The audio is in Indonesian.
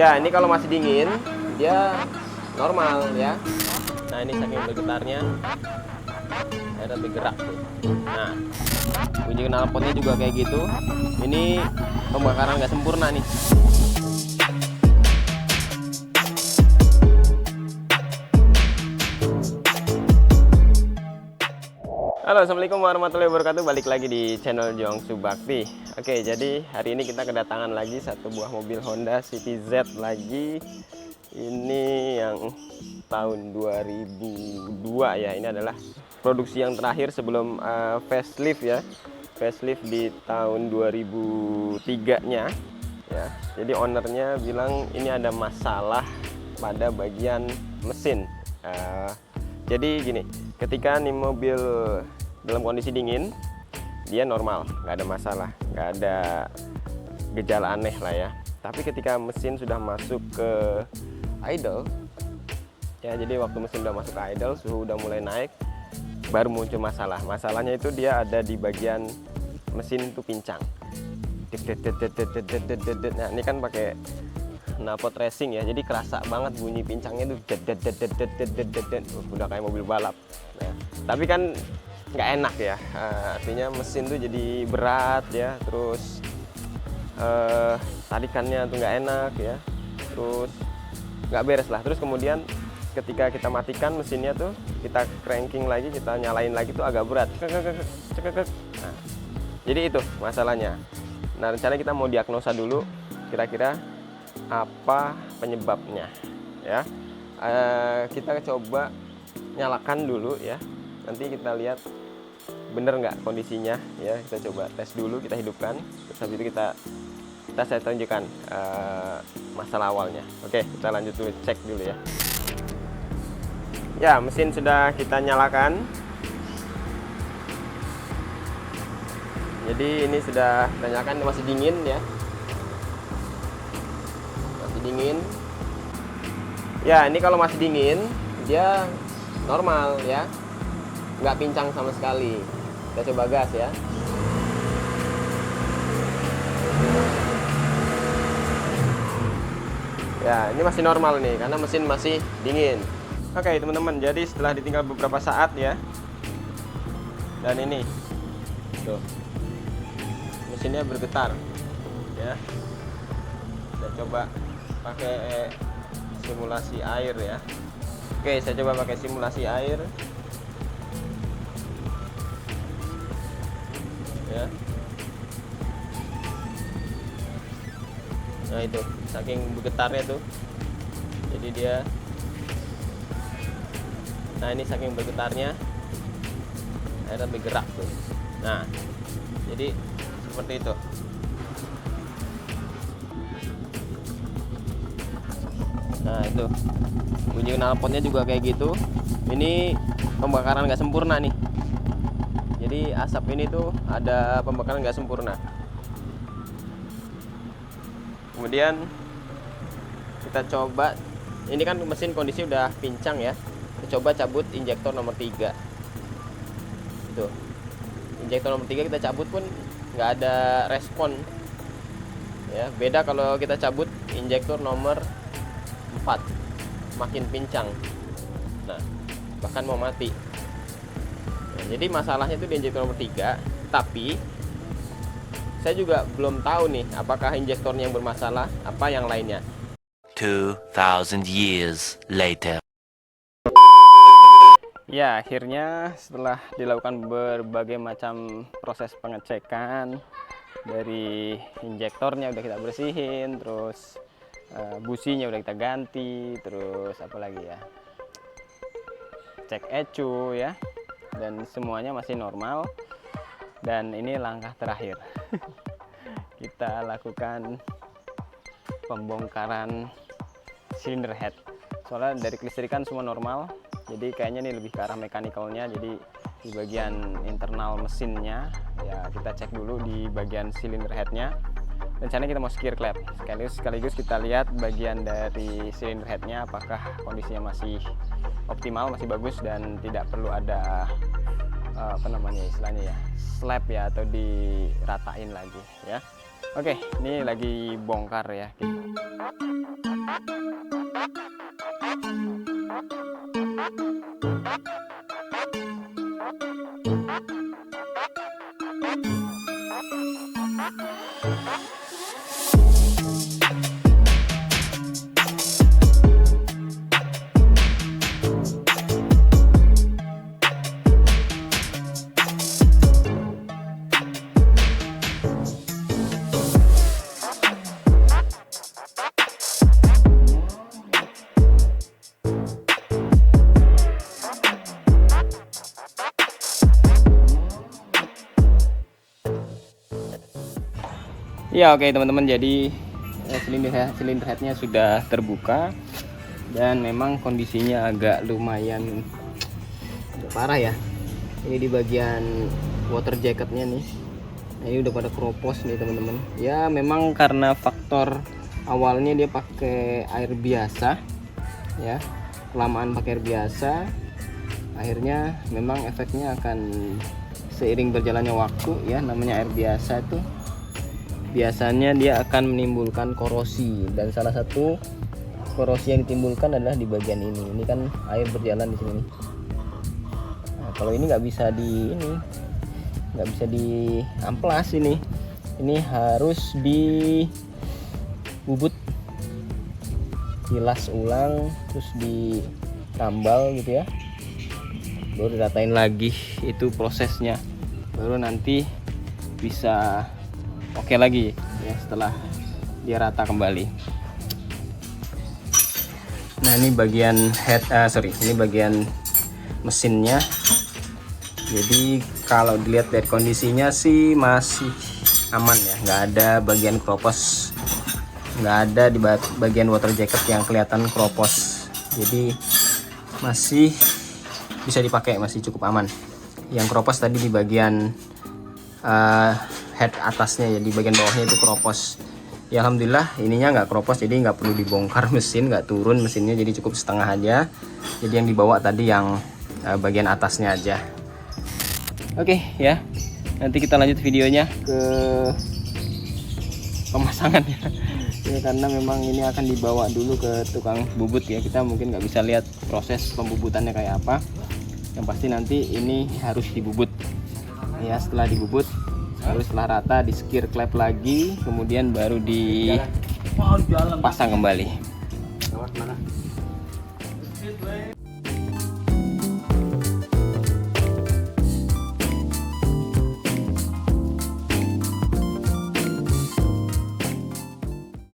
Ya, ini kalau masih dingin dia normal ya. Nah, ini saking bergetarnya akhirnya bergerak tuh. Nah, bunyi knalpotnya juga kayak gitu. Ini pembakaran nggak sempurna nih. Halo, assalamualaikum warahmatullahi wabarakatuh. Balik lagi di channel Jongsu Bakti. Oke, jadi hari ini kita kedatangan lagi satu buah mobil Honda City Z lagi. Ini yang tahun 2002 ya. Ini adalah produksi yang terakhir sebelum facelift ya. Facelift di tahun 2003-nya ya. Jadi ownernya bilang ini ada masalah pada bagian mesin. Jadi gini, ketika nih mobil dalam kondisi dingin, dia normal, nggak ada masalah, nggak ada gejala aneh lah ya. Tapi ketika mesin sudah masuk ke idle, ya jadi waktu mesin udah masuk ke idle, suhu udah mulai naik, baru muncul masalah. Masalahnya itu dia ada di bagian mesin itu pincang. Nah ini kan pakai knalpot racing ya, jadi kerasa banget bunyi pincangnya tuh, udah kayak mobil balap. Nah, tapi kan nggak enak ya, artinya mesin tuh jadi berat ya, terus tarikannya tuh nggak enak ya, terus nggak beres lah. Terus kemudian ketika kita matikan mesinnya tuh, kita cranking lagi, kita nyalain lagi tuh agak berat. Nah, jadi itu masalahnya. Nah, rencana kita mau diagnosa dulu kira-kira apa penyebabnya ya. Kita coba nyalakan dulu ya, nanti kita lihat bener nggak kondisinya ya. Kita coba tes dulu, kita hidupkan, terus habis itu saya tunjukkan masalah awalnya. Oke, kita lanjut dulu, cek dulu ya. Ya, mesin sudah kita nyalakan. Jadi ini sudah kita nyalakan, masih dingin ya, masih dingin. Ya, ini kalau masih dingin dia normal ya, nggak pincang sama sekali. Kita coba gas ya. Ya, ini masih normal nih karena mesin masih dingin. Oke teman-teman, jadi setelah ditinggal beberapa saat ya, dan ini tuh mesinnya bergetar ya. Kita coba pakai simulasi air ya. Oke, saya coba pakai simulasi air ya. Nah itu saking bergetarnya tuh, jadi dia, nah ini saking bergetarnya akhirnya bergerak tuh. Nah jadi seperti itu. Nah itu bunyi knalpotnya juga kayak gitu. Ini pembakaran nggak sempurna nih. Jadi asap ini tuh ada pembakaran nggak sempurna. Kemudian kita coba, ini kan mesin kondisi udah pincang ya. Kita coba cabut injektor nomor 3. Itu. Injektor nomor 3 kita cabut pun nggak ada respon. Ya, beda kalau kita cabut injektor nomor 4. Makin pincang. Nah, bahkan mau mati. Nah, jadi masalahnya itu di injektor nomor 3, tapi saya juga belum tahu nih apakah injektornya yang bermasalah, apa yang lainnya. 2000 years later. Ya, akhirnya setelah dilakukan berbagai macam proses pengecekan, dari injektornya udah kita bersihin, terus businya udah kita ganti, terus apa lagi ya, cek ECU ya, dan semuanya masih normal. Dan ini langkah terakhir. Kita lakukan pembongkaran silinder head. Soalnya dari kelistrikan semua normal, jadi kayaknya ini lebih ke arah mekanikalnya. Jadi di bagian internal mesinnya ya kita cek dulu di bagian silinder headnya. Rencananya kita mau skir clap, sekaligus kita lihat bagian dari silinder headnya apakah kondisinya masih optimal, masih bagus, dan tidak perlu ada apa namanya istilahnya ya, slap ya, atau diratain lagi ya. Oke, ini lagi bongkar ya. Ya oke teman-teman, jadi silinder headnya sudah terbuka dan memang kondisinya agak lumayan parah ya. Ini di bagian water jacketnya nih. Nah, ini udah pada keropos nih teman-teman. Ya memang karena faktor awalnya dia pakai air biasa ya, kelamaan pakai air biasa, akhirnya memang efeknya akan seiring berjalannya waktu ya. Namanya air biasa itu biasanya dia akan menimbulkan korosi, dan salah satu korosi yang ditimbulkan adalah di bagian ini. Ini kan air berjalan di sini. Nah, kalau ini nggak bisa di amplas ini harus dibubut, dilas ulang, terus ditambal gitu ya, baru diratain lagi. Itu prosesnya, baru nanti bisa oke lagi ya setelah dia rata kembali. Nah ini bagian ini bagian mesinnya. Jadi kalau dilihat dari kondisinya sih masih aman ya, nggak ada bagian keropos, nggak ada di bagian water jacket yang kelihatan keropos. Jadi masih bisa dipakai, masih cukup aman. Yang keropos tadi di bagian head atasnya ya, di bagian bawahnya itu keropos. Ya alhamdulillah ininya nggak keropos, jadi nggak perlu dibongkar mesin, nggak turun mesinnya, jadi cukup setengah aja. Jadi yang dibawa tadi yang bagian atasnya aja. Oke ya, nanti kita lanjut videonya ke pemasangan ya. Ya karena memang ini akan dibawa dulu ke tukang bubut ya, kita mungkin nggak bisa lihat proses pembubutannya kayak apa. Yang pasti nanti ini harus dibubut ya. Setelah dibubut, lalu setelah rata di skir klep lagi, kemudian baru dipasang kembali.